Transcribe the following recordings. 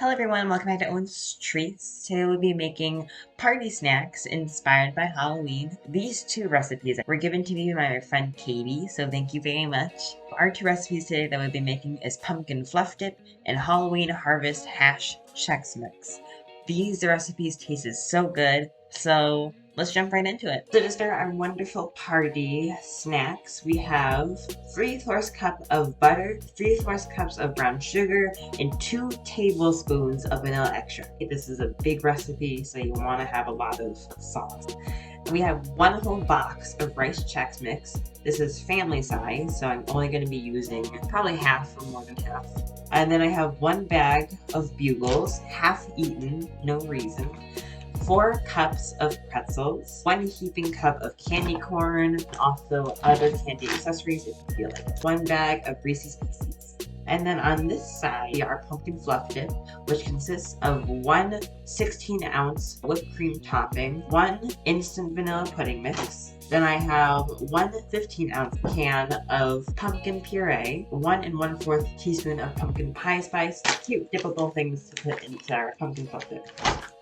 Hello everyone, welcome back to Owen's Treats. Today we'll be making party snacks inspired by Halloween. These two recipes were given to me by my friend Katie, so thank you very much. Our two recipes today that we'll be making is pumpkin fluff dip and Halloween harvest hash Chex mix. These recipes tasted so good, so let's jump right into it. So to start our wonderful party snacks, we have 3/4 cup of butter, 3/4 cups of brown sugar, and 2 tablespoons of vanilla extract. This is a big recipe, so you want to have a lot of sauce. We have 1 whole box of Rice Chex mix. This is family size, so I'm only going to be using probably half or more than half. And then I have 1 bag of Bugles, half eaten, no reason. 4 cups of pretzels, 1 heaping cup of candy corn, also other candy accessories if you feel like. 1 bag of Reese's Pieces. And then on this side, our pumpkin fluff dip, which consists of 1 16-ounce whipped cream topping, 1 instant vanilla pudding mix. Then I have 1 15-ounce can of pumpkin puree, 1 1/4 teaspoon of pumpkin pie spice, cute dippable things to put into our pumpkin fluff dip.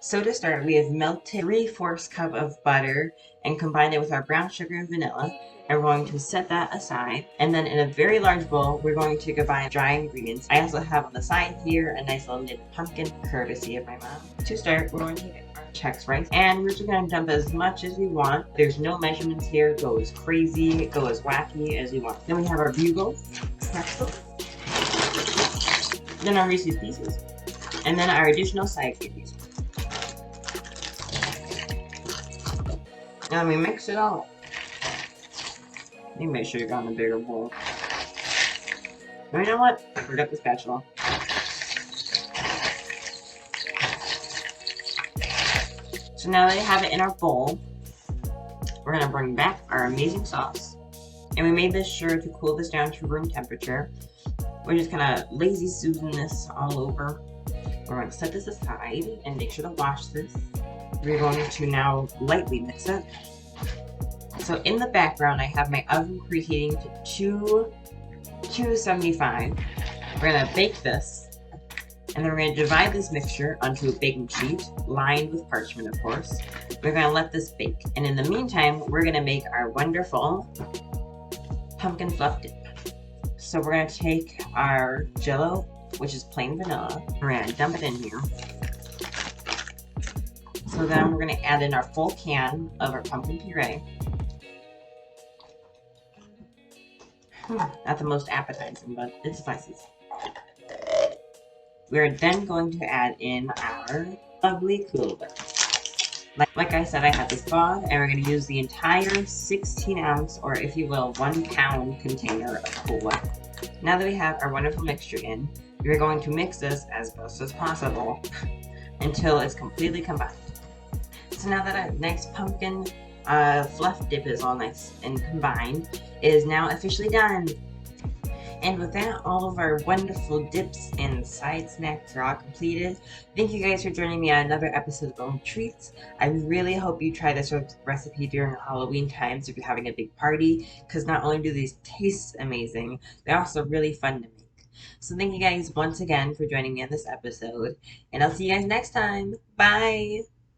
So to start, we have melted 3/4 cup of butter and combined it with our brown sugar and vanilla. And we're going to set that aside. And then in a very large bowl, we're going to combine dry ingredients. I also have on the side here a nice little knitted pumpkin, courtesy of my mom. To start, we're going to get our Chex rice. And we're just going to dump as much as we want. There's no measurements here. Go as crazy, go as wacky as you want. Then we have our Bugles, Pretzels. Then our Reese's Pieces. And then our additional side candies. And we mix it all up. You make sure you got in a bigger bowl. And you know what? I forgot the spatula. So now that we have it in our bowl, we're going to bring back our amazing sauce. And we made this sure to cool this down to room temperature. We're just kind of lazy Susan this all over. We're going to set this aside and make sure to wash this. We're going to now lightly mix it. So in the background, I have my oven preheating to 275. We're going to bake this, and then we're going to divide this mixture onto a baking sheet, lined with parchment, of course. We're going to let this bake, and in the meantime, we're going to make our wonderful pumpkin fluff dip. So we're going to take our Jell-O, which is plain vanilla. We're going to dump it in here. So then we're going to add in our full can of our pumpkin puree. Not the most appetizing, but it suffices. We're then going to add in our lovely Cool Whip. Like I said, I have this thaw, and we're going to use the entire 16-ounce, or if you will, 1-pound container of Cool Whip. Now that we have our wonderful mixture in, we're going to mix this as best as possible until it's completely combined. So now that our nice pumpkin fluff dip is all nice and combined, it is now officially done. And with that, all of our wonderful dips and side snacks are all completed. Thank you guys for joining me on another episode of Owen Treats. I really hope you try this recipe during Halloween times if you're having a big party, because not only do these taste amazing, they're also really fun to make. So thank you guys once again for joining me on this episode, and I'll see you guys next time. Bye!